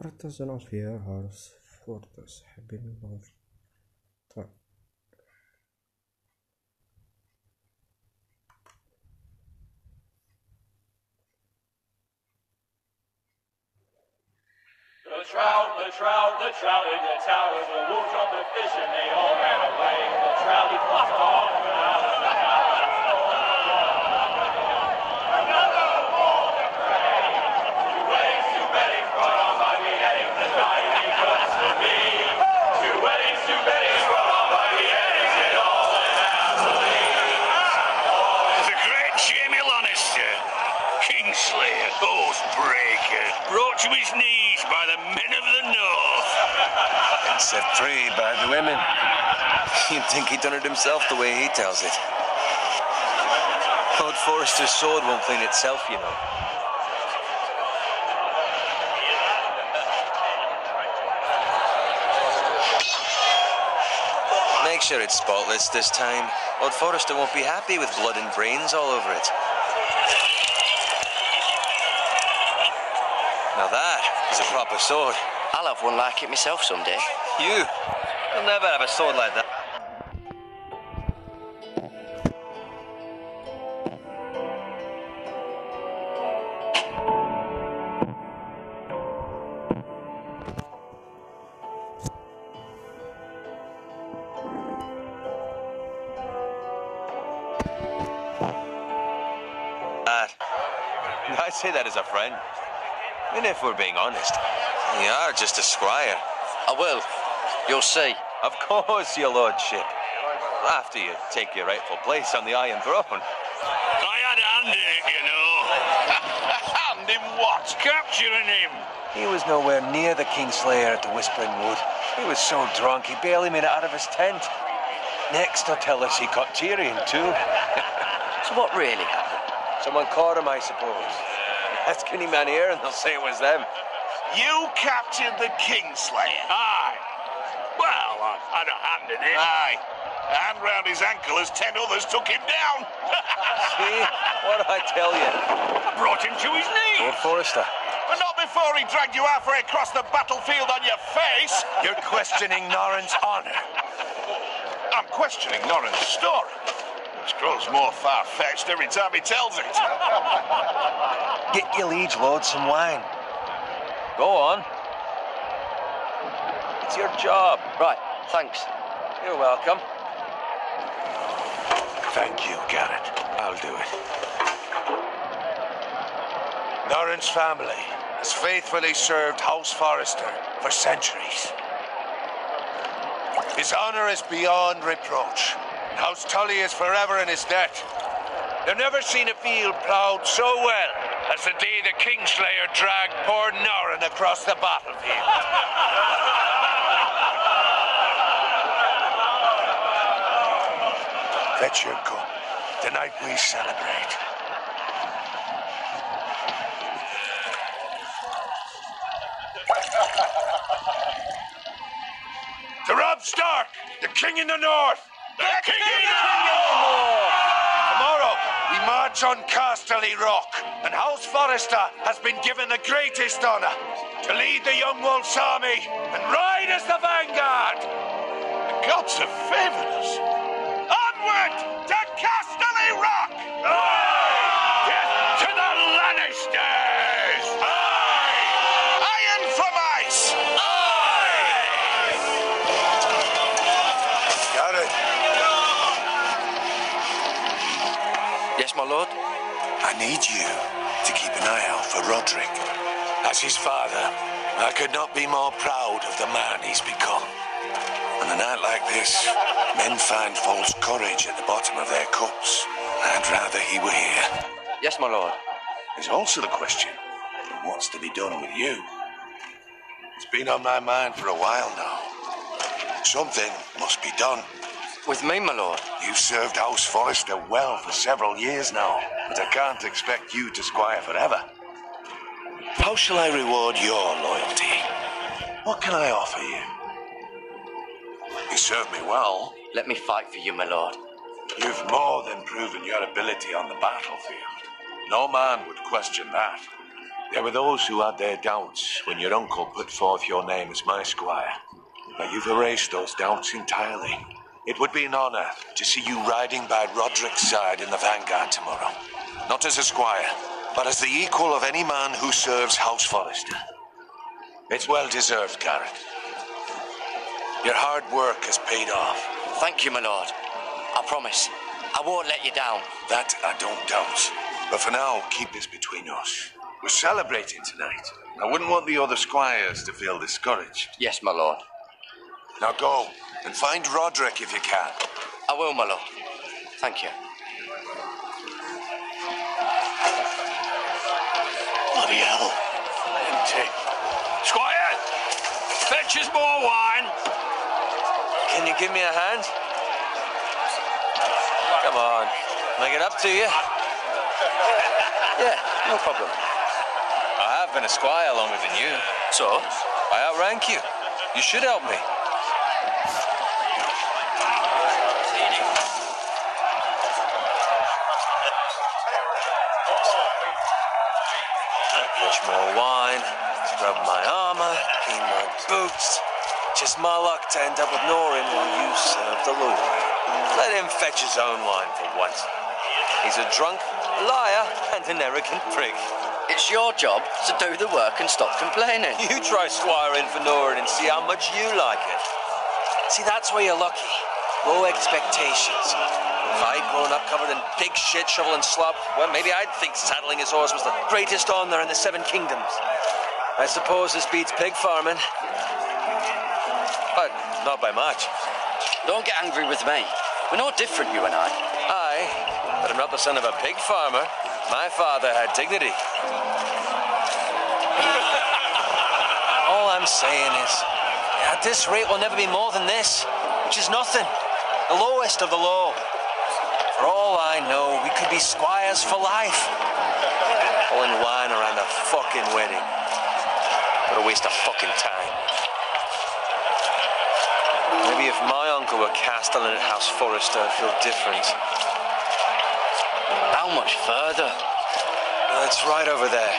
Artisanal fair house fortress حابين نغير. طيب The trout in the tower, the wolves on the fish and they all ran away. The trout, he flopped off and out of the house. Another wall to pray. Two weddings brought on by beheadings, the night he goes to me. Two weddings brought on by beheadings, and all in Abilene. The great Jamie Lannister, Kingslayer, Oathbreaker, brought to his knees by the men of the North. And set free by the women. You'd think he'd done it himself the way he tells it. Lord Forrester's sword won't clean itself, you know. Make sure it's spotless this time. Lord Forrester won't be happy with blood and brains all over it. Now that is a proper sword. I'll have one like it myself someday. You? You'll never have a sword like that. I'd say that as a friend. And if we're being honest, you are just a squire. I will. You'll see. Of course, your lordship. After you take your rightful place on the Iron Throne. I had a hand in it, you know. Hand in what? Capturing him. He was nowhere near the Kingslayer at the Whispering Wood. He was so drunk he barely made it out of his tent. Next, they'll tell us he caught Tyrion too. So what really happened? Someone caught him, I suppose. Ask any man here and they'll say it was them. You captured the Kingslayer? Aye. Well, I had a hand in it. Aye. A hand round his ankle as 10 others took him down. See? What did I tell you? I brought him to his knees. Lord Forrester. But not before he dragged you halfway across the battlefield on your face. You're questioning Norrin's honor. I'm questioning Norrin's story. Which grows more far-fetched every time he tells it. Get your liege lord some wine. Go on. It's your job. Right, thanks. You're welcome. Thank you, Garrett. I'll do it. Norrin's family has faithfully served House Forrester for centuries. His honor is beyond reproach. House Tully is forever in his debt. They've never seen a field ploughed so well as the day the Kingslayer dragged poor Norrin across the battlefield. Fetch your gun. Tonight we celebrate. To Robb Stark, the King in the North. The King in the North! Tomorrow, we march on Casterly Rock, and House Forrester has been given the greatest honor to lead the Young Wolf's army and ride as the vanguard. The gods have favored us. Onward to Casterly Rock! Aye! Death to the Lannisters! Aye! Iron from ice! Got it. Yes, my lord? I need you to keep an eye out for Roderick. As his father, I could not be more proud of the man he's become. On a night like this, men find false courage at the bottom of their cups. I'd rather he were here. Yes, my lord. There's also the question of what's to be done with you. It's been on my mind for a while now. Something must be done. With me, my lord. You've served House Forrester well for several years now, but I can't expect you to squire forever. How shall I reward your loyalty? What can I offer you? You served me well. Let me fight for you, my lord. You've more than proven your ability on the battlefield. No man would question that. There were those who had their doubts when your uncle put forth your name as my squire. But you've erased those doubts entirely. It would be an honor to see you riding by Roderick's side in the vanguard tomorrow. Not as a squire, but as the equal of any man who serves House Forrester. It's well deserved, Garrett. Your hard work has paid off. Thank you, my lord. I promise. I won't let you down. That I don't doubt. But for now, keep this between us. We're celebrating tonight. I wouldn't want the other squires to feel discouraged. Yes, my lord. Now go, and find Roderick if you can. I will, my lord. Thank you. Bloody hell. Empty. Squire, fetch us more wine. Can you give me a hand? Come on. Make it up to you. Yeah, no problem. I have been a squire longer than you. So? I outrank you. You should help me. Much more wine, scrub my armor, clean my boots. Just my luck to end up with Norin while you serve the Lord. Let him fetch his own wine for once. He's a drunk, a liar, and an arrogant prick. It's your job to do the work and stop complaining. You try squiring for Norin and see how much you like it. See, that's where you're lucky. Low expectations. If I'd grown up covered in big shit, shovel and slop, well, maybe I'd think saddling his horse was the greatest honor in the Seven Kingdoms. I suppose this beats pig farming. But not by much. Don't get angry with me. We're no different, you and I. Aye, but I'm not the son of a pig farmer. My father had dignity. All I'm saying is, at this rate, we'll never be more than this, which is nothing. The lowest of the low. For all I know, we could be squires for life. Pulling wine around a fucking wedding. What a waste of fucking time. Maybe if my uncle were castellan at House Forrester, I'd feel different. How much further? It's right over there.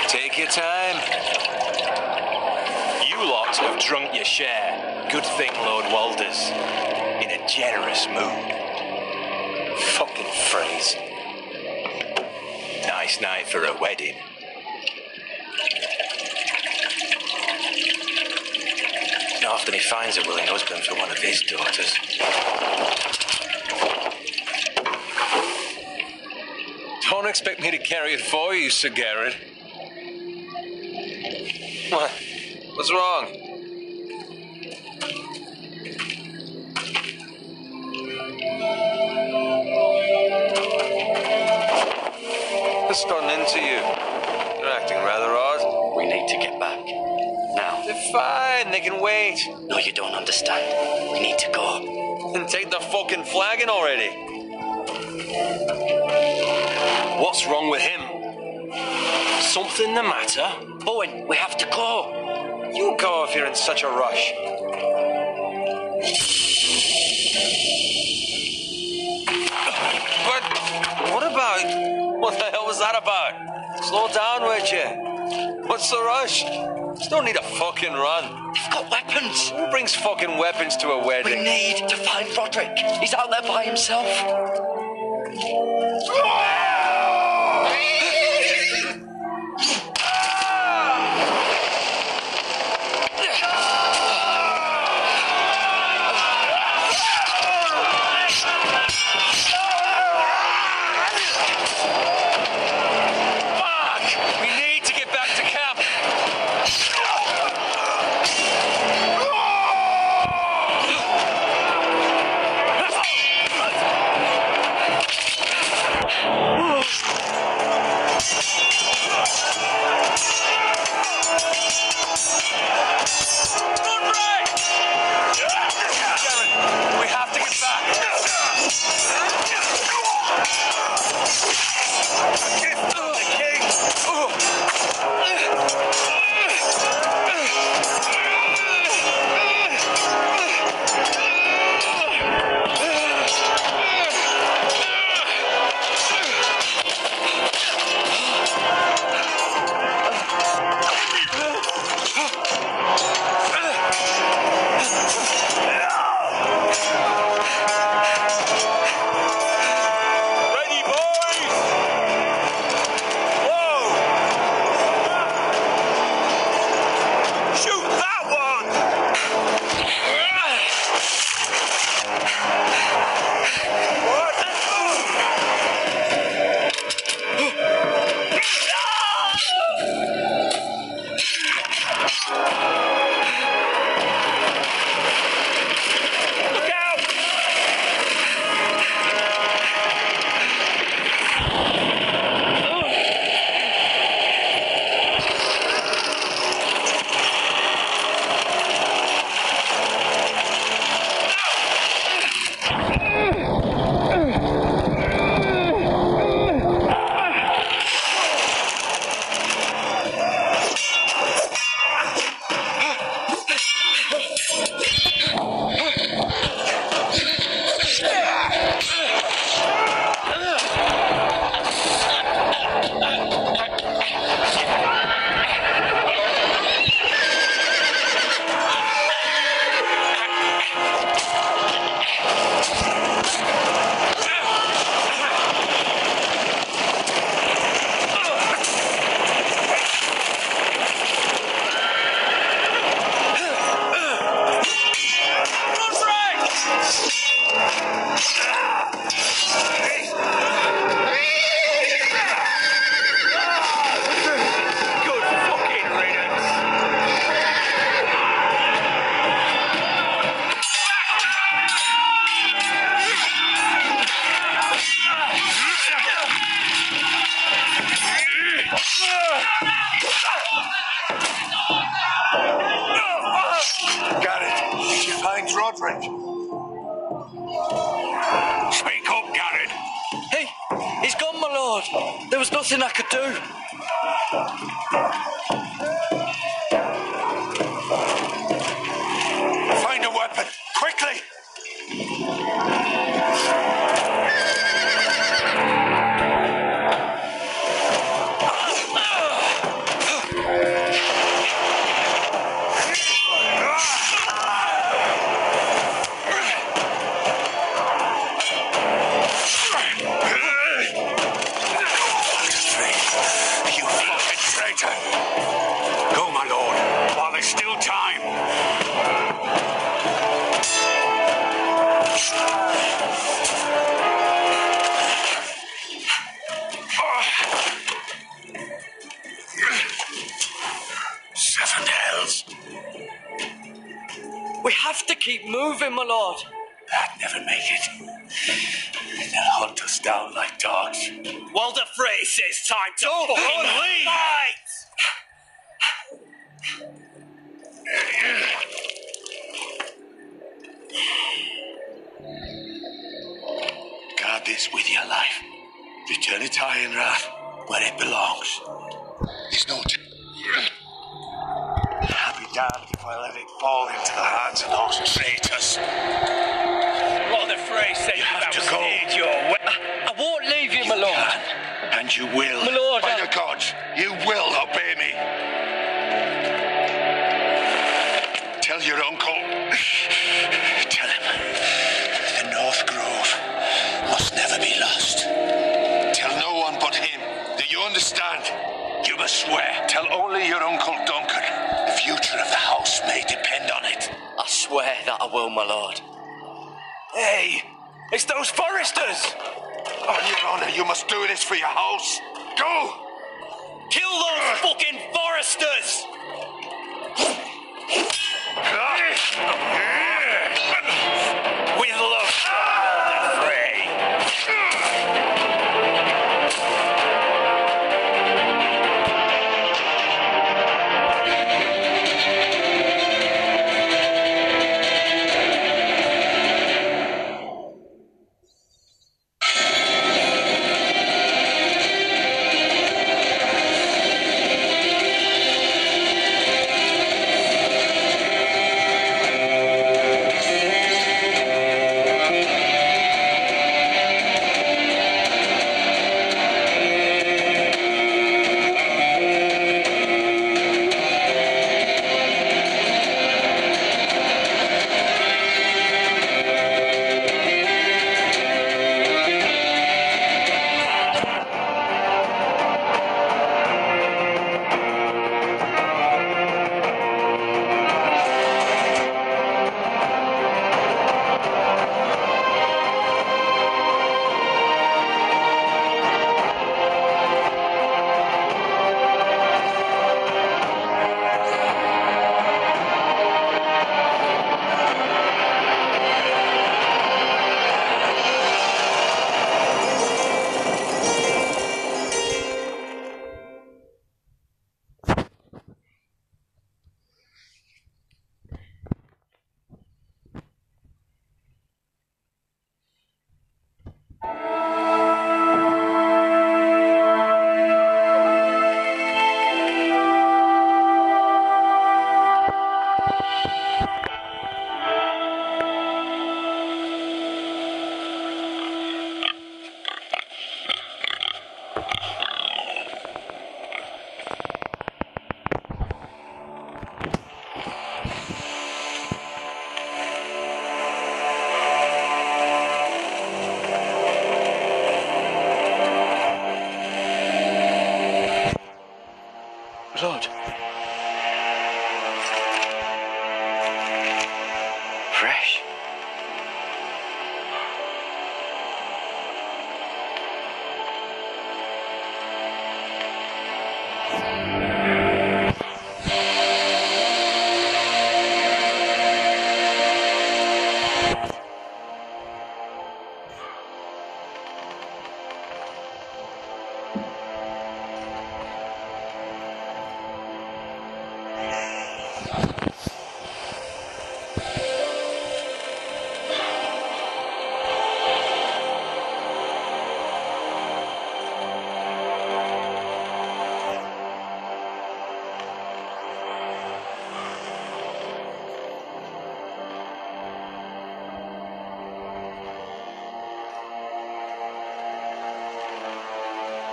Take your time. You lot have drunk your share. Good thing Lord Walder's in a generous mood. Fucking phrase. Nice night for a wedding. Not often he finds a willing husband for one of his daughters. Don't expect me to carry it for you, Sir Garrett. What? What's wrong? What's gotten into you? You're acting rather odd. We need to get back. Now. They're fine, they can wait. No, you don't understand. We need to go. Then take the fucking flagon already. What's wrong with him? Something the matter? Bowen, we have to go. You go if you're in such a rush. But what about... What the hell was that about? Slow down, would you? What's the rush? Just don't need a fucking run. They've got weapons. Who brings fucking weapons to a We wedding? need to find Roderick. He's out there by himself. for it. Speak up, Garrett. Hey, he's gone, my lord. There was nothing I could do. Find a weapon, quickly! You fucking traitor! Go, my lord, while there's still time. 7 hells. We have to keep moving, my lord. I'd never make it. They'll hunt us down like dogs. Walder Frey says time to fucking leave! Guard this with your life. Return it to Ironrath, where it belongs. There's no I'll be damned if I let it fall into the hands of those traitors. Walder Frey says You have to go. your way. I won't leave you, my lord. Can, and you will. My lord, By the gods, you will obey me. Tell your uncle. Tell him the North Grove must never be lost. Tell no one but him. Do you understand? You must swear. Tell only your Uncle Duncan. The future of the house may depend on it. I swear that I will, my lord. Hey, it's those foresters! On your honor, you must do this for your house. Go! Kill those fucking foresters! With love, Walder Frey.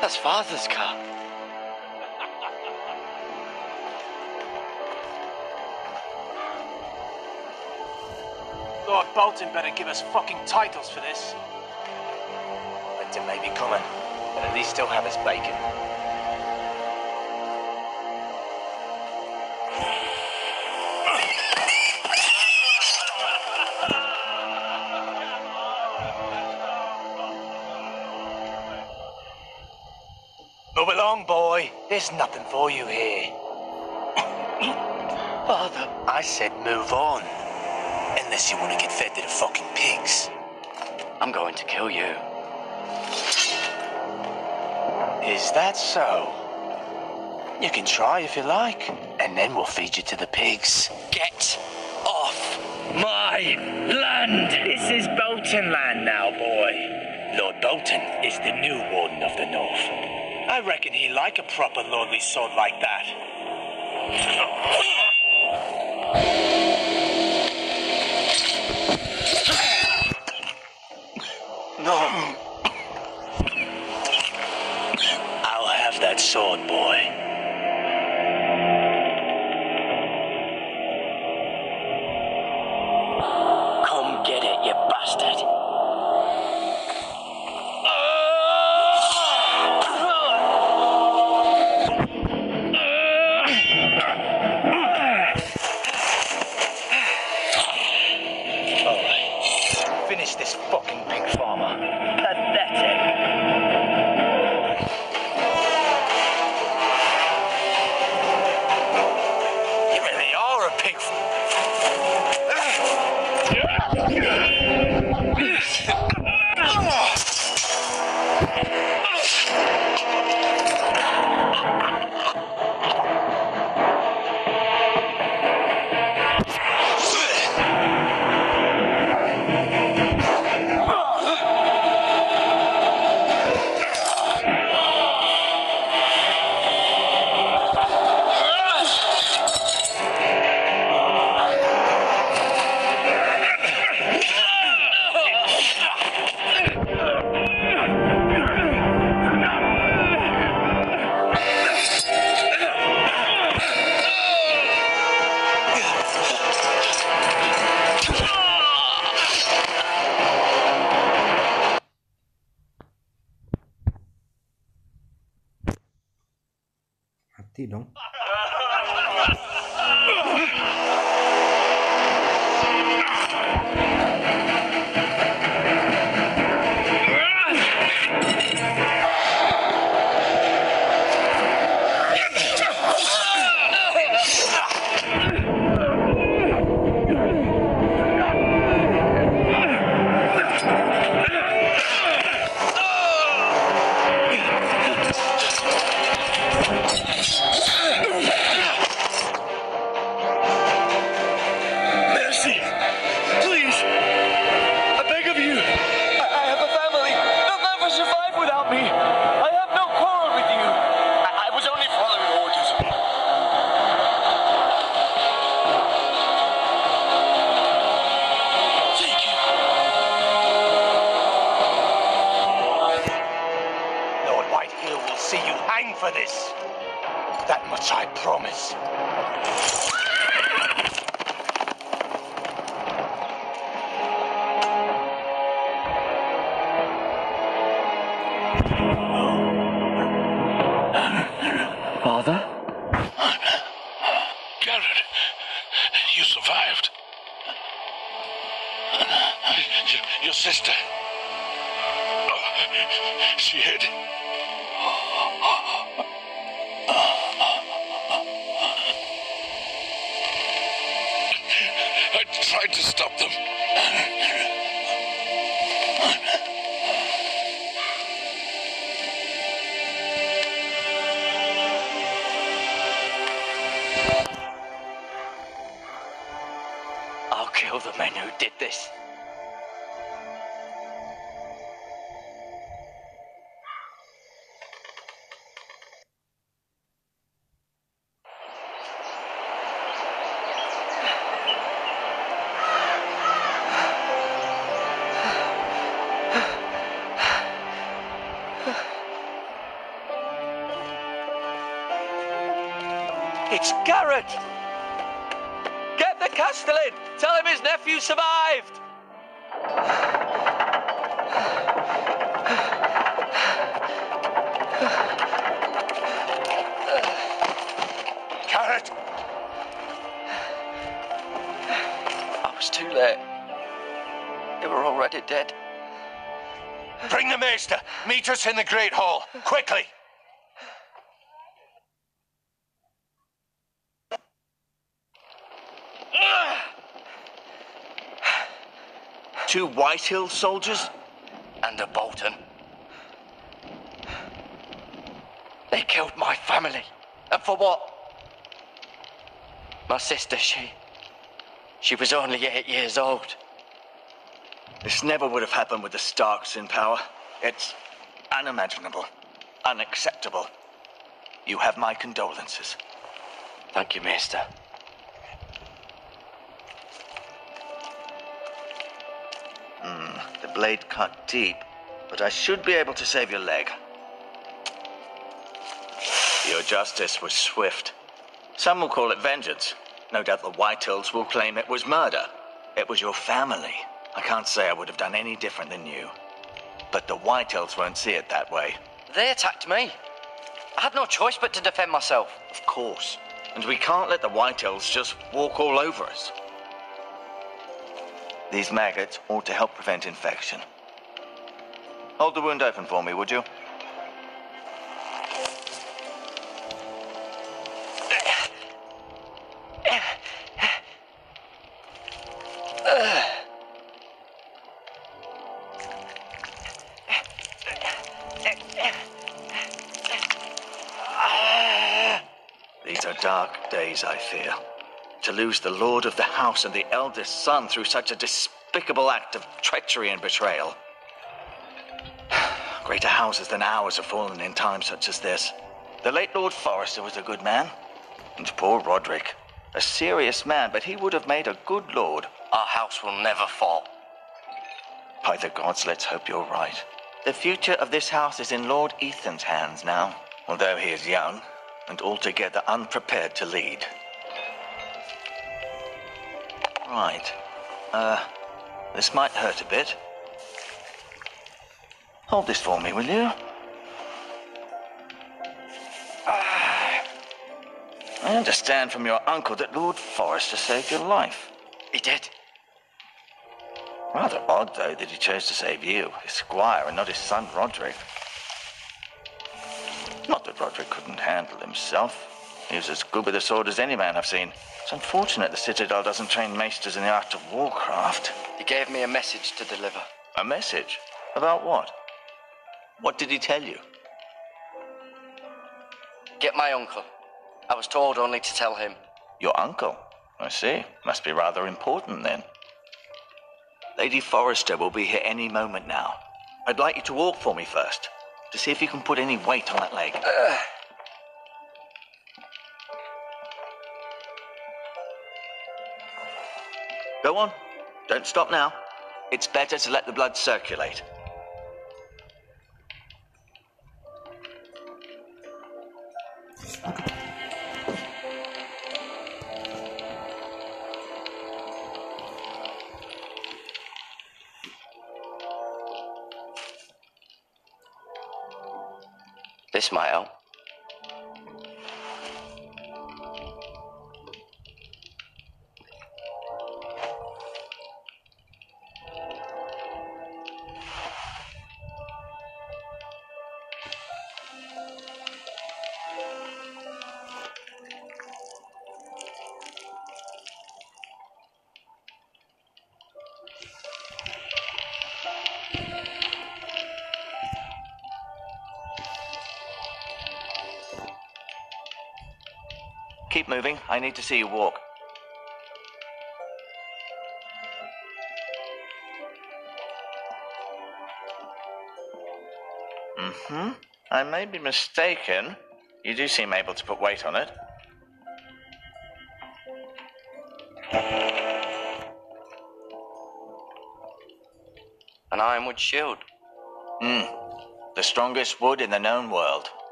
That's Father's car. Lord Bolton better give us fucking titles for this. Winter may be coming, but at least he'll have his bacon. Move along, boy. There's nothing for you here. Father. I said move on. Unless you want to get fed to the fucking pigs. I'm going to kill you. Is that so? You can try if you like, and then we'll feed you to the pigs. Get off my land! This is Bolton land now, boy. Lord Bolton is the new Warden of the North. I reckon he'd like a proper lordly sword like that. No. I'll have that sword, boy. Come get it, you bastard. Finish this fucking pig farmer. Pathetic. You really are a pig. Mati dong. Mercy! Please! I beg of you! I have a family! They'll never survive without me! I have no quarrel with you! I was only following orders. Thank you. Lord Whitehill will see you hang for this. That much I promise. Father? Garrett, you survived. Your sister. She hid. I tried to stop them. I'll kill the men who did this. It's Garrett! Get the Castellan! Tell him his nephew survived! Garrett! I was too late. They were already dead. Bring the maester. Meet us in the Great Hall. Quickly! Two Whitehill soldiers? And a Bolton. They killed my family. And for what? My sister, she was only 8 years old. This never would have happened with the Starks in power. It's unimaginable, unacceptable. You have my condolences. Thank you, Maester. The blade cut deep, but I should be able to save your leg. Your justice was swift. Some will call it vengeance. No doubt the Whitehills will claim it was murder. It was your family. I can't say I would have done any different than you. But the Whitehills won't see it that way. They attacked me. I had no choice but to defend myself. Of course. And we can't let the Whitehills just walk all over us. These maggots ought to help prevent infection. Hold the wound open for me, would you? These are dark days, I fear. To lose the lord of the house and the eldest son through such a despicable act of treachery and betrayal. Greater houses than ours have fallen in times such as this. The late Lord Forrester was a good man. And poor Roderick, a serious man, but he would have made a good lord. Our house will never fall. By the gods, let's hope you're right. The future of this house is in Lord Ethan's hands now, although he is young and altogether unprepared to lead. Right. This might hurt a bit. Hold this for me, will you? I understand from your uncle that Lord Forrester saved your life. He did. Rather odd, though, that he chose to save you, his squire, and not his son Roderick. Not that Roderick couldn't handle himself. He was as good with a sword as any man I've seen. It's unfortunate the Citadel doesn't train maesters in the art of warcraft. He gave me a message to deliver. A message? About what? What did he tell you? Get my uncle. I was told only to tell him. Your uncle? I see. Must be rather important, then. Lady Forrester will be here any moment now. I'd like you to walk for me first, to see if you can put any weight on that leg. Go on. Don't stop now. It's better to let the blood circulate. This might help. Keep moving. I need to see you walk. I may be mistaken. You do seem able to put weight on it. An ironwood shield. The strongest wood in the known world.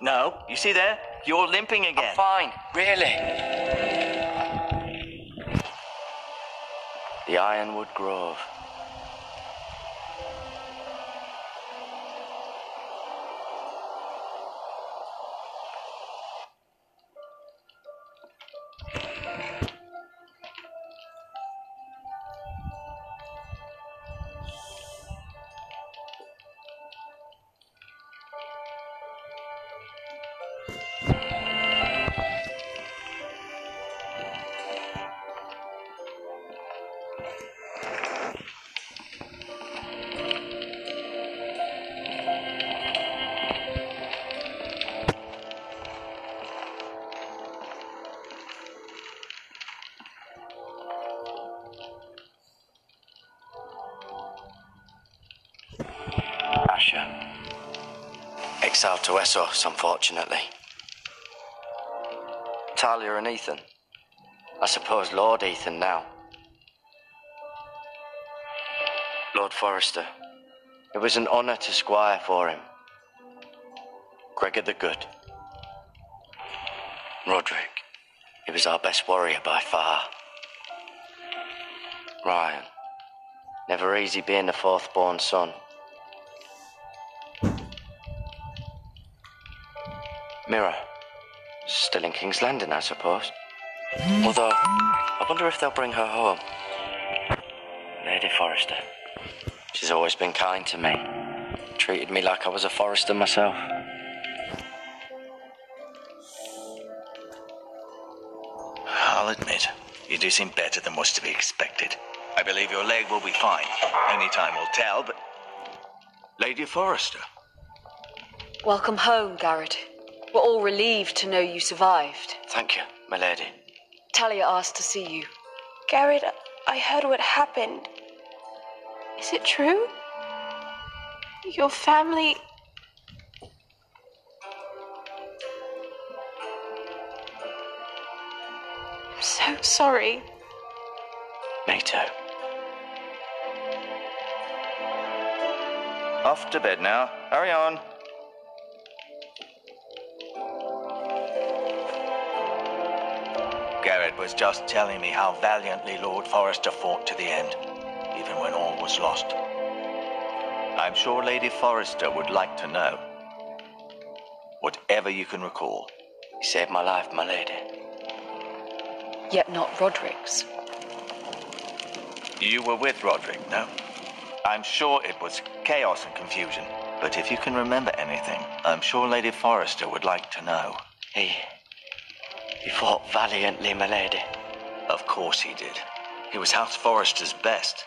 No, you see there? You're limping again. I'm fine, really. The Ironwood Grove. Exiled to Essos, unfortunately. Talia and Ethan. I suppose Lord Ethan now. Lord Forrester. It was an honour to squire for him. Gregor the Good. Roderick. He was our best warrior by far. Ryan. Never easy being the fourth-born son. Mira. Still in King's Landing, I suppose. Although, I wonder if they'll bring her home. Lady Forrester. She's always been kind to me. Treated me like I was a Forrester myself. I'll admit, you do seem better than was to be expected. I believe your leg will be fine. Only time will tell, but... Lady Forrester. Welcome home, Garrett. We're all relieved to know you survived. Thank you, my lady. Talia asked to see you. Garrett, I heard what happened. Is it true? Your family... I'm so sorry. Me too. Off to bed now. Hurry on. Garrett was just telling me how valiantly Lord Forrester fought to the end, even when all was lost. I'm sure Lady Forrester would like to know. Whatever you can recall. You saved my life, my lady. Yet not Roderick's. You were with Roderick, no? I'm sure it was chaos and confusion, but if you can remember anything, I'm sure Lady Forrester would like to know. He fought valiantly, my lady. Of course he did. He was House Forrester's best.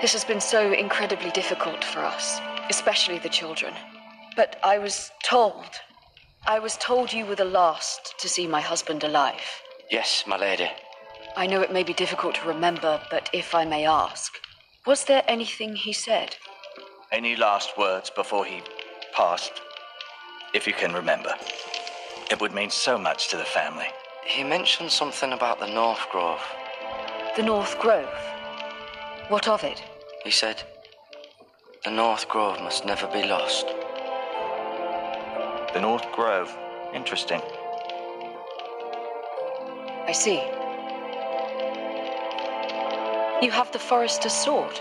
This has been so incredibly difficult for us, especially the children. But I was told you were the last to see my husband alive. Yes, my lady. I know it may be difficult to remember, but if I may ask, was there anything he said? Any last words before he passed? If you can remember. It would mean so much to the family. He mentioned something about the North Grove. The North Grove? What of it? He said, the North Grove must never be lost. The North Grove. Interesting. I see. You have the Forrester's sword.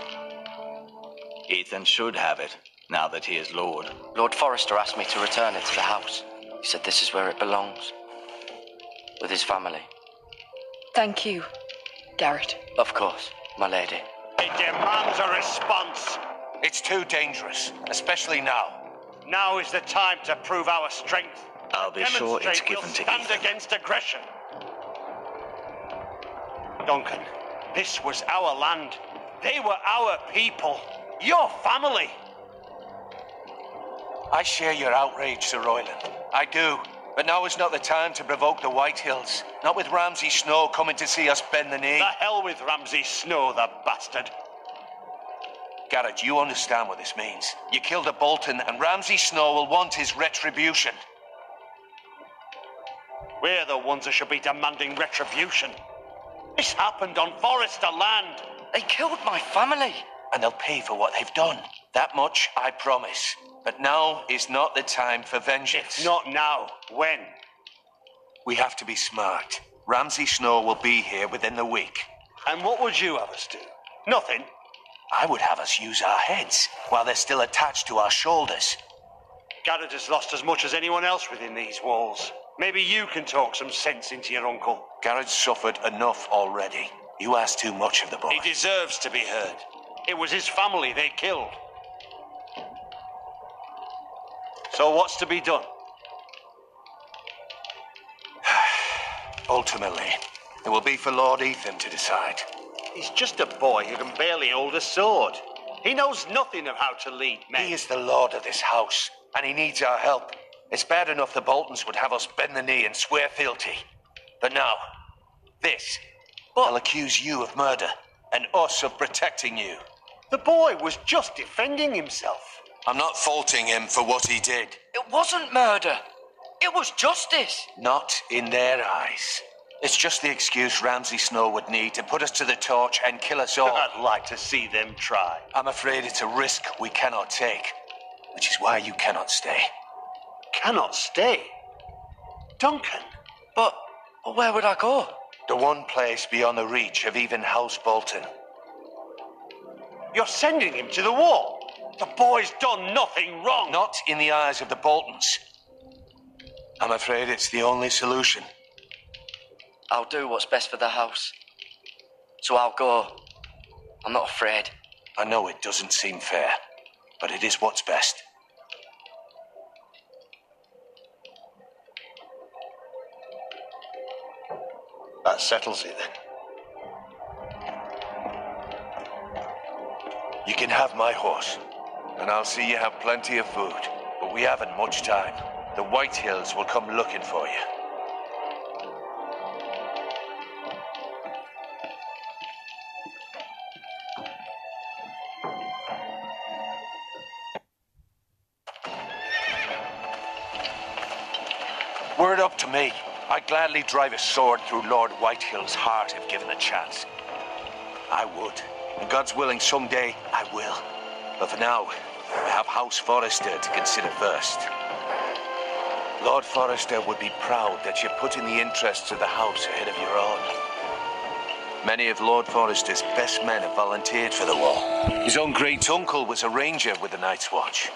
Ethan should have it, now that he is Lord. Lord Forrester asked me to return it to the house. He said this is where it belongs. With his family. Thank you, Garrett. Of course, my lady. It demands a response. It's too dangerous, especially now. Now is the time to prove our strength. I'll be sure it's given to stand Ethan. against aggression. Duncan, this was our land. They were our people. Your family. I share your outrage, Sir Royland. I do. But now is not the time to provoke the Whitehills. Not with Ramsay Snow coming to see us bend the knee. The hell with Ramsay Snow, the bastard. Garrett, you understand what this means. You killed a Bolton, and Ramsay Snow will want his retribution. We're the ones that should be demanding retribution. This happened on Forrester land. They killed my family. and they'll pay for what they've done. That much I promise. But now is not the time for vengeance. If not now, when? We have to be smart. Ramsay Snow will be here within the week. And what would you have us do? Nothing. I would have us use our heads while they're still attached to our shoulders. Garrett has lost as much as anyone else within these walls. Maybe you can talk some sense into your uncle. Garrett's suffered enough already. You ask too much of the boy. He deserves to be heard. It was his family they killed. So what's to be done? Ultimately, it will be for Lord Ethan to decide. He's just a boy who can barely hold a sword. He knows nothing of how to lead men. He is the lord of this house, and he needs our help. It's bad enough the Boltons would have us bend the knee and swear fealty. But now, this. They'll accuse you of murder, and us of protecting you. The boy was just defending himself. I'm not faulting him for what he did. It wasn't murder. It was justice. Not in their eyes. It's just the excuse Ramsay Snow would need to put us to the torch and kill us all. I'd like to see them try. I'm afraid it's a risk we cannot take, which is why you cannot stay. Cannot stay? Duncan? But where would I go? The one place beyond the reach of even House Bolton. You're sending him to the war? The boy's done nothing wrong. Not in the eyes of the Boltons. I'm afraid it's the only solution. I'll do what's best for the house. So I'll go. I'm not afraid. I know it doesn't seem fair, but it is what's best. That settles it then. You can have my horse, and I'll see you have plenty of food. But we haven't much time. The White Hills will come looking for you. Were it up to me, I'd gladly drive a sword through Lord Whitehill's heart if given the chance. I would. And God's willing, someday I will. But for now, we have House Forrester to consider first. Lord Forrester would be proud that you're putting the interests of the house ahead of your own. Many of Lord Forrester's best men have volunteered for the war. His own great uncle was a ranger with the Night's Watch.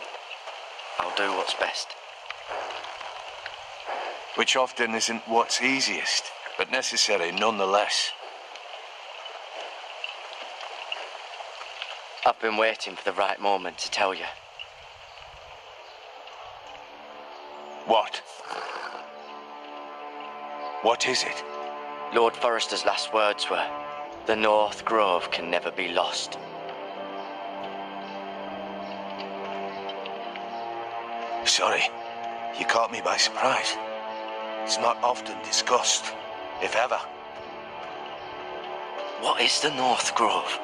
I'll do what's best. Which often isn't what's easiest, but necessary nonetheless. I've been waiting for the right moment to tell you. What? What is it? Lord Forrester's last words were, "The North Grove can never be lost." Sorry, you caught me by surprise. It's not often discussed, if ever. What is the North Grove?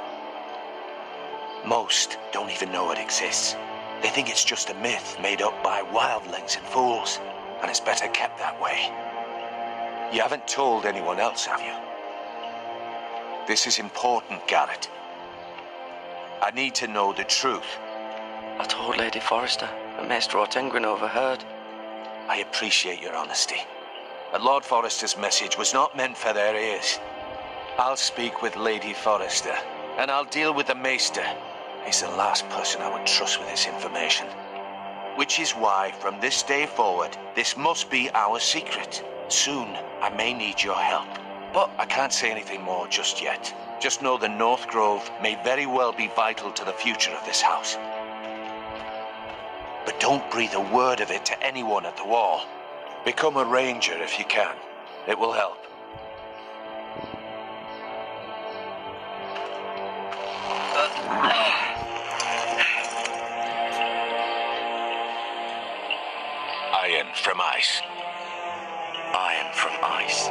Most don't even know it exists. They think it's just a myth made up by wildlings and fools, and it's better kept that way. You haven't told anyone else, have you? This is important, Garrett. I need to know the truth. I told Lady Forrester, and Maester Ortengrin overheard. I appreciate your honesty. But Lord Forrester's message was not meant for their ears. I'll speak with Lady Forrester, and I'll deal with the Maester. He's the last person I would trust with this information. Which is why, from this day forward, this must be our secret. Soon, I may need your help. But I can't say anything more just yet. Just know the North Grove may very well be vital to the future of this house. But don't breathe a word of it to anyone at the wall. Become a ranger if you can. It will help. Iron from ice. Iron from ice.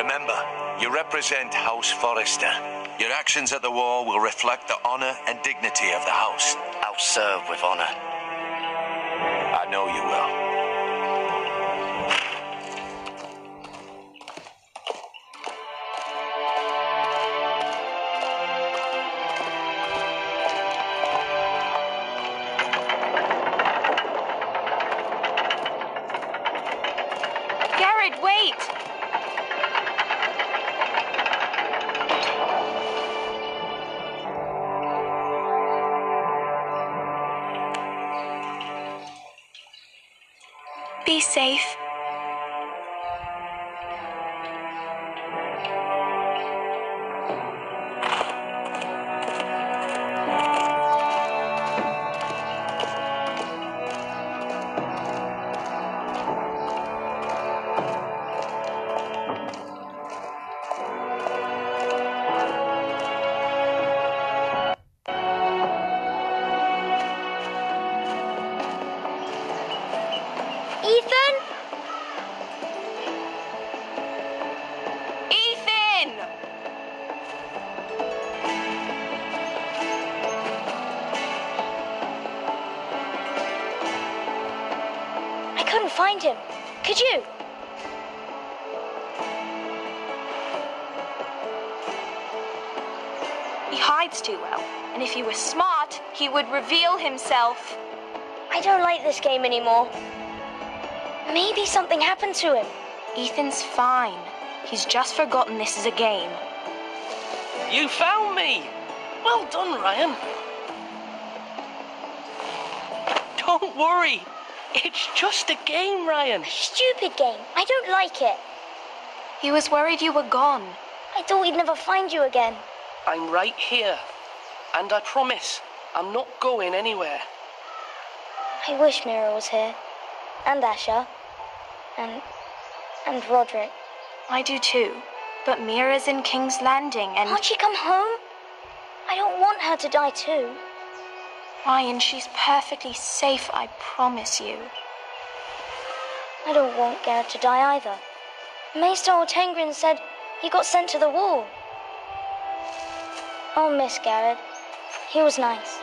Remember, you represent House Forrester. Your actions at the wall will reflect the honor and dignity of the house. I'll serve with honor. I know you will. Stay safe. Ethan? Ethan! I couldn't find him. Could you? He hides too well, and if he were smart, he would reveal himself. I don't like this game anymore. Maybe something happened to him. Ethan's fine. He's just forgotten this is a game. You found me! Well done, Ryan. Don't worry. It's just a game, Ryan. Stupid game. I don't like it. He was worried you were gone. I thought we'd never find you again. I'm right here. And I promise, I'm not going anywhere. I wish Mira was here. And Asher. And Roderick. I do too. But Mira's in King's Landing and... Can't she come home? I don't want her to die too. Ryan, she's perfectly safe, I promise you. I don't want Garrett to die either. Maester Ortengrin said he got sent to the wall. I'll miss Garrett. He was nice.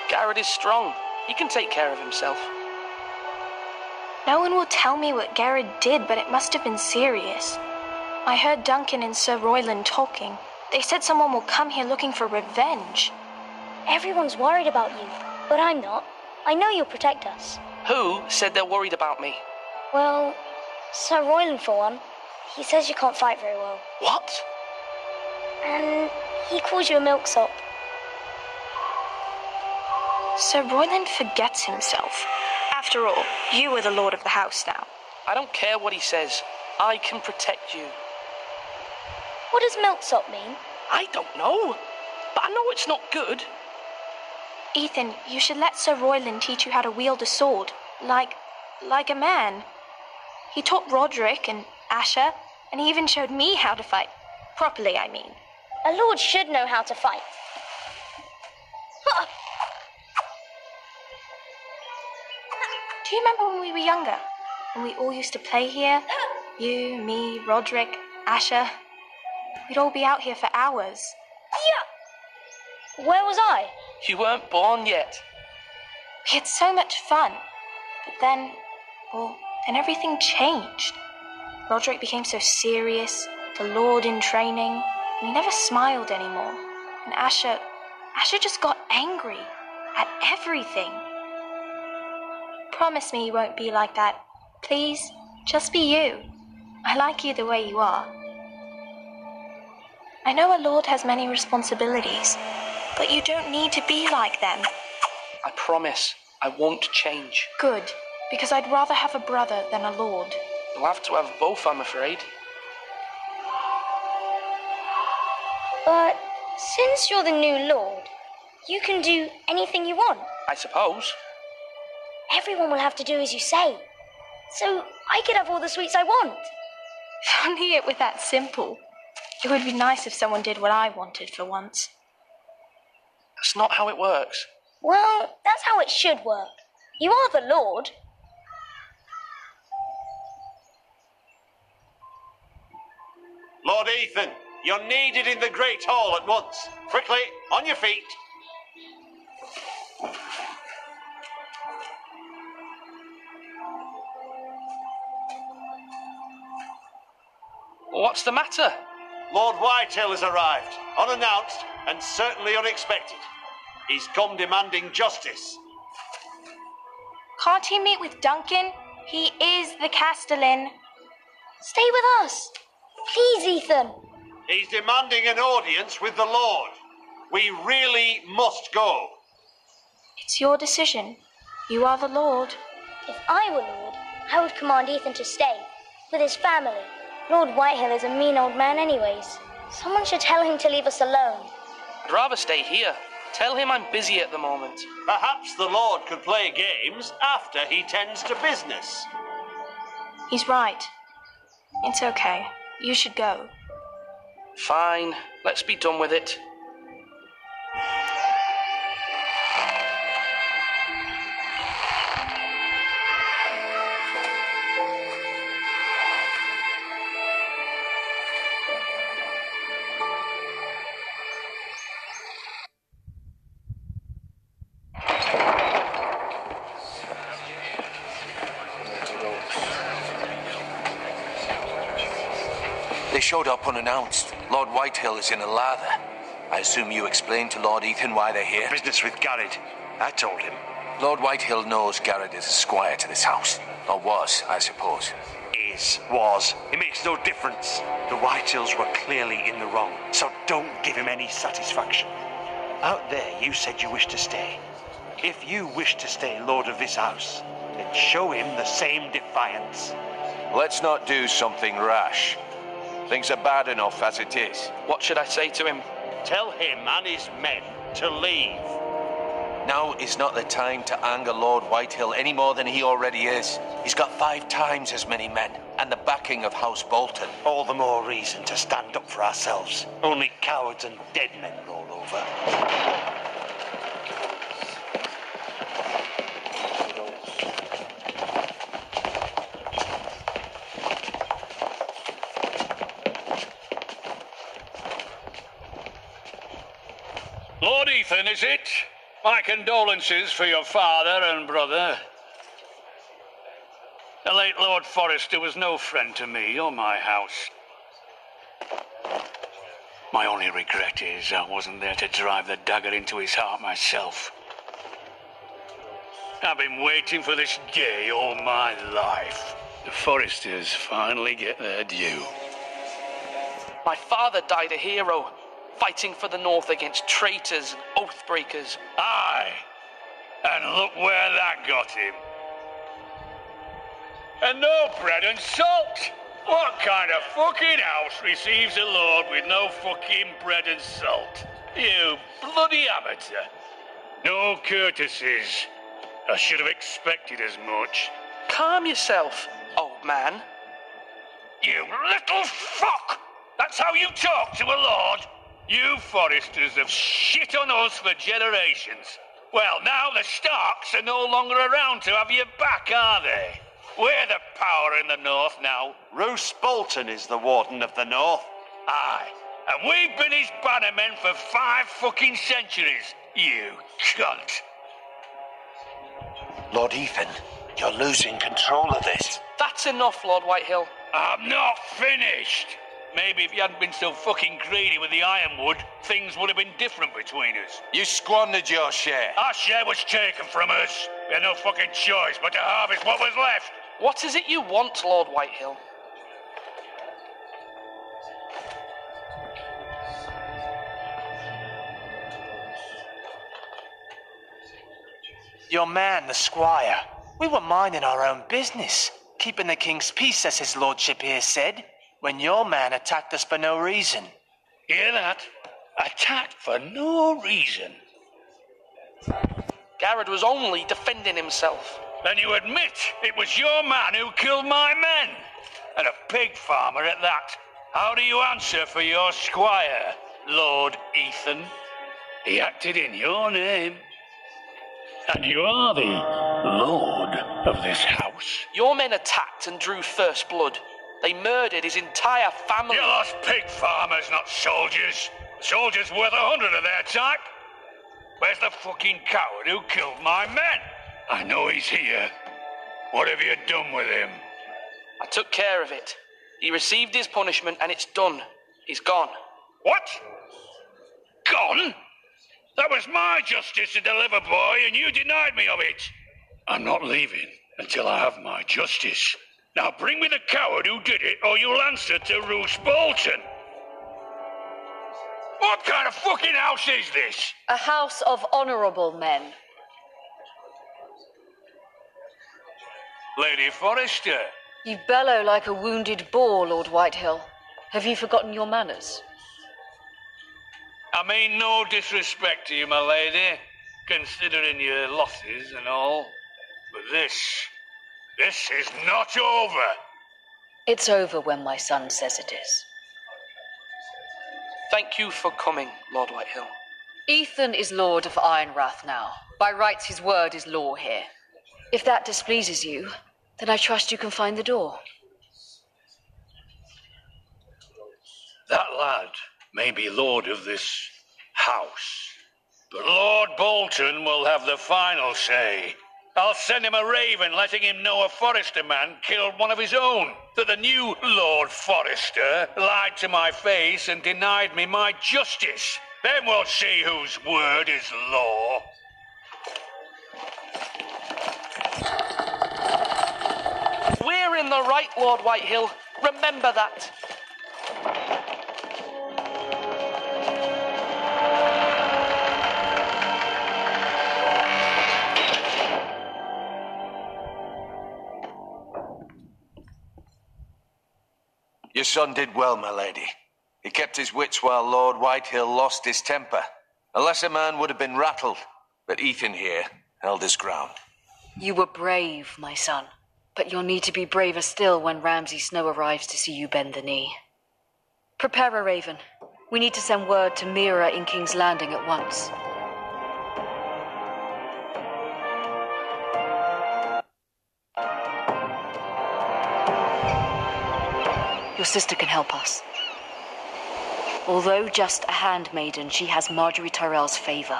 Garrett is strong. He can take care of himself. No one will tell me what Garrett did, but it must have been serious. I heard Duncan and Sir Royland talking. They said someone will come here looking for revenge. Everyone's worried about you, but I'm not. I know you'll protect us. Who said they're worried about me? Well, Sir Royland for one. He says you can't fight very well. What? And he calls you a milksop. Sir Royland forgets himself. After all, you are the lord of the house now. I don't care what he says. I can protect you. What does milksop mean? I don't know, but I know it's not good. Ethan, you should let Sir Royland teach you how to wield a sword, like a man. He taught Roderick and Asher, and he even showed me how to fight. Properly, I mean. A lord should know how to fight. Do you remember when we were younger? When we all used to play here? You, me, Roderick, Asher. We'd all be out here for hours. Yeah! Where was I? You weren't born yet. We had so much fun. But then everything changed. Roderick became so serious, the Lord in training, and he never smiled anymore. And Asher just got angry at everything. Promise me you won't be like that. Please, just be you. I like you the way you are. I know a lord has many responsibilities, but you don't need to be like them. I promise I won't change. Good, because I'd rather have a brother than a lord. You'll have to have both, I'm afraid. But since you're the new lord, you can do anything you want. I suppose. Everyone will have to do as you say. So I could have all the sweets I want. If only it were that simple. It would be nice if someone did what I wanted for once. That's not how it works. Well, that's how it should work. You are the lord. Lord Ethan, you're needed in the Great Hall at once. Quickly, on your feet. What's the matter? Lord Whitetail has arrived, unannounced and certainly unexpected. He's come demanding justice. Can't he meet with Duncan? He is the Castellan. Stay with us. Please, Ethan. He's demanding an audience with the Lord. We really must go. It's your decision. You are the Lord. If I were lord, I would command Ethan to stay, with his family. Lord Whitehill is a mean old man anyways. Someone should tell him to leave us alone. I'd rather stay here. Tell him I'm busy at the moment. Perhaps the Lord could play games after he tends to business. He's right. It's okay. You should go. Fine. Let's be done with it. They showed up unannounced. Lord Whitehill is in a lather. I assume you explained to Lord Ethan why they're here? Business with Garrett. I told him. Lord Whitehill knows Garrett is a squire to this house. Or was, I suppose. Was. It makes no difference. The Whitehills were clearly in the wrong, so don't give him any satisfaction. Out there, you said you wished to stay. If you wish to stay lord of this house, then show him the same defiance. Let's not do something rash. Things are bad enough as it is. What should I say to him? Tell him and his men to leave. Now is not the time to anger Lord Whitehill any more than he already is. He's got 5 times as many men, and the backing of House Bolton. All the more reason to stand up for ourselves. Only cowards and dead men roll over. Lord Ethan, is it? My condolences for your father and brother. The late Lord Forrester was no friend to me or my house. My only regret is I wasn't there to drive the dagger into his heart myself. I've been waiting for this day all my life. The Forresters finally get their due. My father died a hero, fighting for the North against traitors and oath-breakers. Aye, and look where that got him. And no bread and salt. What kind of fucking house receives a lord with no fucking bread and salt? You bloody amateur. No courtesies. I should have expected as much. Calm yourself, old man. You little fuck! That's how you talk to a lord? You Forresters have shit on us for generations. Well, now the Starks are no longer around to have your back, are they? We're the power in the North now. Roose Bolton is the Warden of the North. Aye, and we've been his bannermen for 5 fucking centuries. You cunt. Lord Ethan, you're losing control of this. That's enough, Lord Whitehill. I'm not finished. Maybe if you hadn't been so fucking greedy with the ironwood, things would have been different between us. You squandered your share. Our share was taken from us. We had no fucking choice but to harvest what was left. What is it you want, Lord Whitehill? Your man, the squire. We were minding our own business, keeping the king's peace, as his lordship here said, when your man attacked us for no reason. Hear that? Attacked for no reason. Garrett was only defending himself. Then you admit it was your man who killed my men. And a pig farmer at that. How do you answer for your squire, Lord Ethan? He acted in your name. And you are the lord of this house. Your men attacked and drew first blood. They murdered his entire family. You lost pig farmers, not soldiers. Soldiers worth 100 of their type. Where's the fucking coward who killed my men? I know he's here. What have you done with him? I took care of it. He received his punishment and it's done. He's gone. What? Gone? That was my justice to deliver, boy, and you denied me of it. I'm not leaving until I have my justice. Now bring me the coward who did it, or you'll answer to Roose Bolton. What kind of fucking house is this? A house of honourable men. Lady Forrester. You bellow like a wounded boar, Lord Whitehill. Have you forgotten your manners? I mean no disrespect to you, my lady, considering your losses and all. But this is not over. It's over when my son says it is. Thank you for coming, Lord Whitehill. Ethan is Lord of Ironrath now. By rights, his word is law here. If that displeases you, then I trust you can find the door. That lad may be lord of this house, but Lord Bolton will have the final say. I'll send him a raven letting him know a Forrester man killed one of his own, that the new Lord Forrester lied to my face and denied me my justice. Then we'll see whose word is law. We're in the right, Lord Whitehill. Remember that. Your son did well, my lady. He kept his wits while Lord Whitehill lost his temper. A lesser man would have been rattled, but Ethan here held his ground. You were brave, my son. But you'll need to be braver still when Ramsay Snow arrives to see you bend the knee. Prepare a raven. We need to send word to Mira in King's Landing at once. Your sister can help us. Although just a handmaiden, she has Marjorie Tyrell's favor.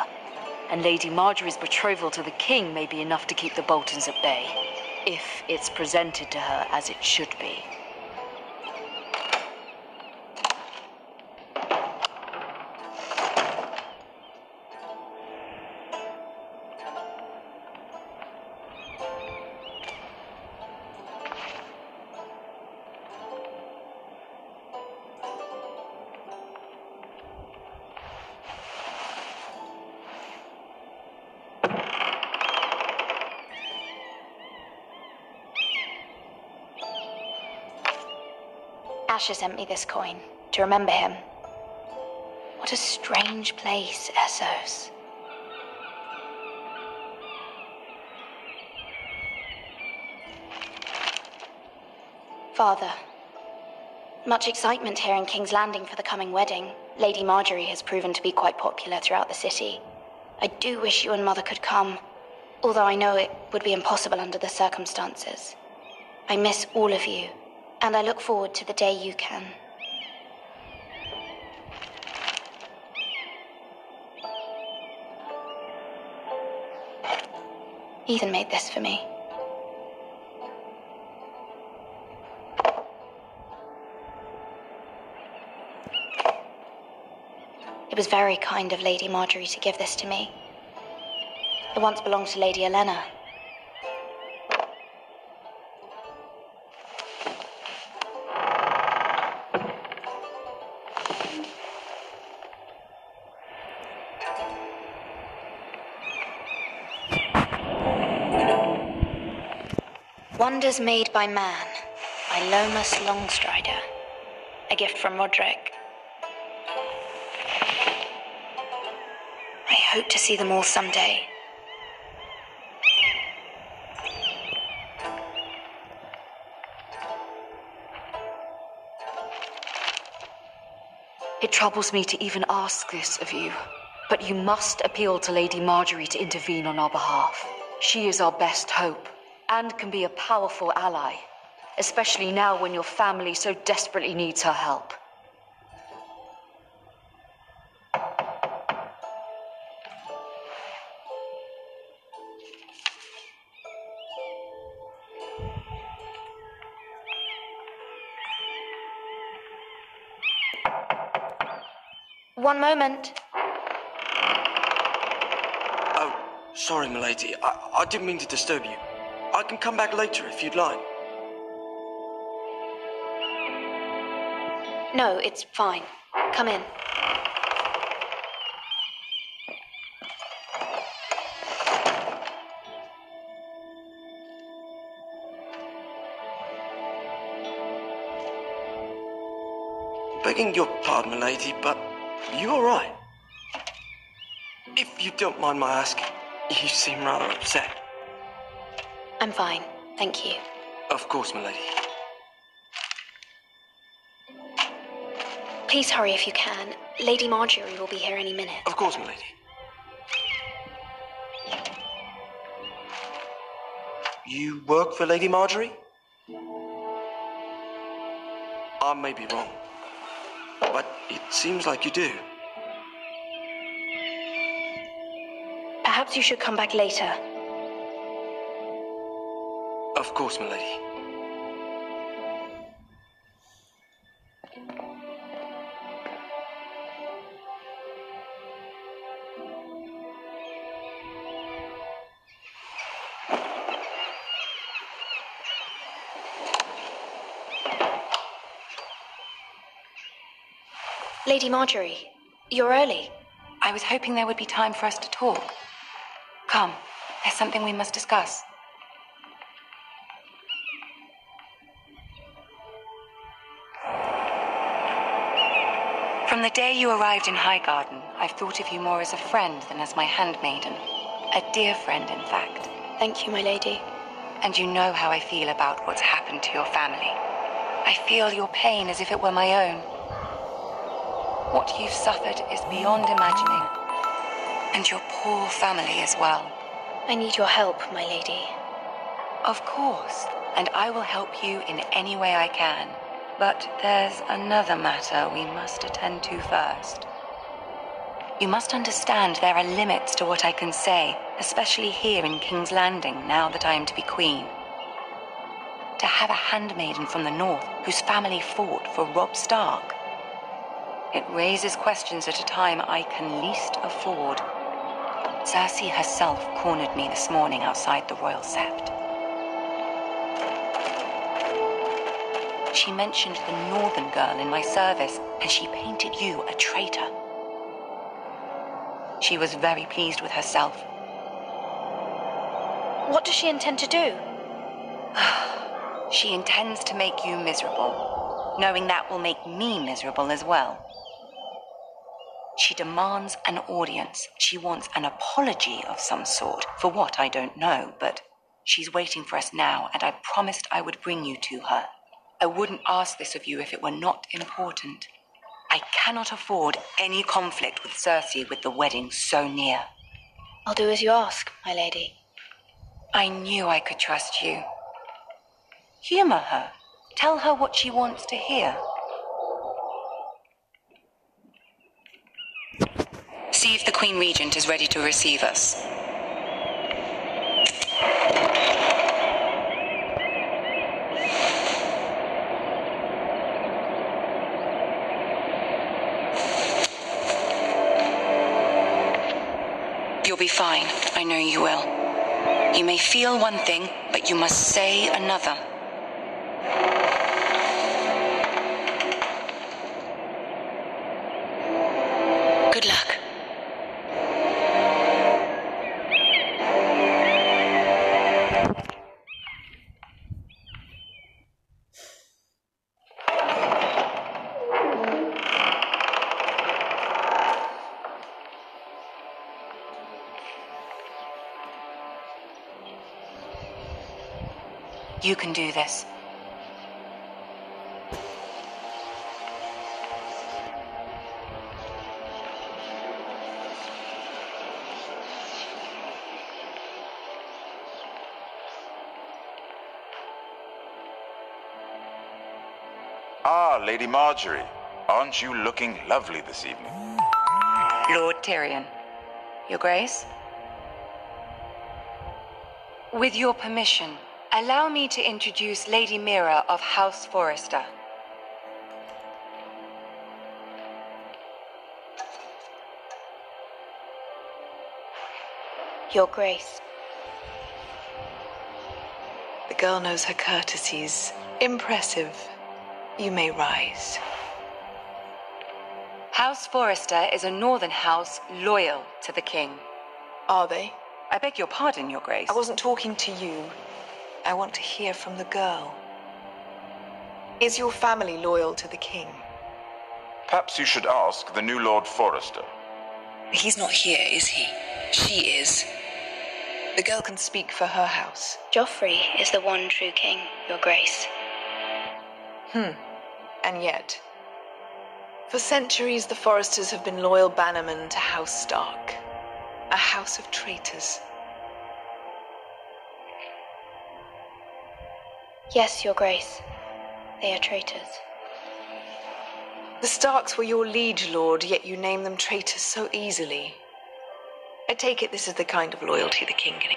And Lady Marjorie's betrothal to the king may be enough to keep the Boltons at bay, if it's presented to her as it should be. Asher sent me this coin to remember him. What a strange place, Essos. Father, much excitement here in King's Landing for the coming wedding. Lady Marjorie has proven to be quite popular throughout the city. I do wish you and Mother could come, although I know it would be impossible under the circumstances. I miss all of you. And I look forward to the day you can. Ethan made this for me. It was very kind of Lady Marjorie to give this to me. It once belonged to Lady Elena. Wonders Made by Man, by Lomas Longstrider. A gift from Roderick. I hope to see them all someday. It troubles me to even ask this of you, but you must appeal to Lady Marjorie to intervene on our behalf. She is our best hope, and can be a powerful ally, especially now when your family so desperately needs her help. One moment. Oh, sorry, milady. I didn't mean to disturb you. I can come back later if you'd like. No, it's fine. Come in. begging your pardon, milady, but are you all right? If you don't mind my asking, you seem rather upset. I'm fine, thank you. Of course, milady. Please hurry if you can. Lady Marjorie will be here any minute. Of course, milady. You work for Lady Marjorie? I may be wrong, but it seems like you do. Perhaps you should come back later. Of course, milady. Lady Marjorie, you're early. I was hoping there would be time for us to talk. Come, there's something we must discuss. From the day you arrived in Highgarden, I've thought of you more as a friend than as my handmaiden. A dear friend, in fact. Thank you, my lady. And you know how I feel about what's happened to your family. I feel your pain as if it were my own. What you've suffered is beyond imagining. And your poor family as well. I need your help, my lady. Of course, and I will help you in any way I can. But there's another matter we must attend to first. You must understand there are limits to what I can say, especially here in King's Landing, now that I am to be queen. To have a handmaiden from the north whose family fought for Robb Stark. It raises questions at a time I can least afford. Cersei herself cornered me this morning outside the Royal Sept. She mentioned the northern girl in my service, and she painted you a traitor. She was very pleased with herself. What does she intend to do? She intends to make you miserable, knowing that will make me miserable as well. She demands an audience. She wants an apology of some sort, for what I don't know, but she's waiting for us now, and I promised I would bring you to her. I wouldn't ask this of you if it were not important. I cannot afford any conflict with Cersei with the wedding so near. I'll do as you ask, my lady. I knew I could trust you. Humor her. Tell her what she wants to hear. See if the Queen Regent is ready to receive us. You'll be fine. I know you will. You may feel one thing, but you must say another. Good luck. You can do this. Ah, Lady Marjorie. Aren't you looking lovely this evening? Lord Tyrion. Your Grace? With your permission, allow me to introduce Lady Mira of House Forrester. Your Grace. The girl knows her courtesies. Impressive. You may rise. House Forrester is a northern house loyal to the king. Are they? I beg your pardon, Your Grace. I wasn't talking to you. I want to hear from the girl. Is your family loyal to the king? Perhaps you should ask the new Lord Forrester. He's not here, is he? She is. The girl can speak for her house. Joffrey is the one true king, Your Grace. And yet, for centuries the Forresters have been loyal bannermen to House Stark. A house of traitors. Yes, Your Grace. They are traitors. The Starks were your liege lord, yet you name them traitors so easily. I take it this is the kind of loyalty the king can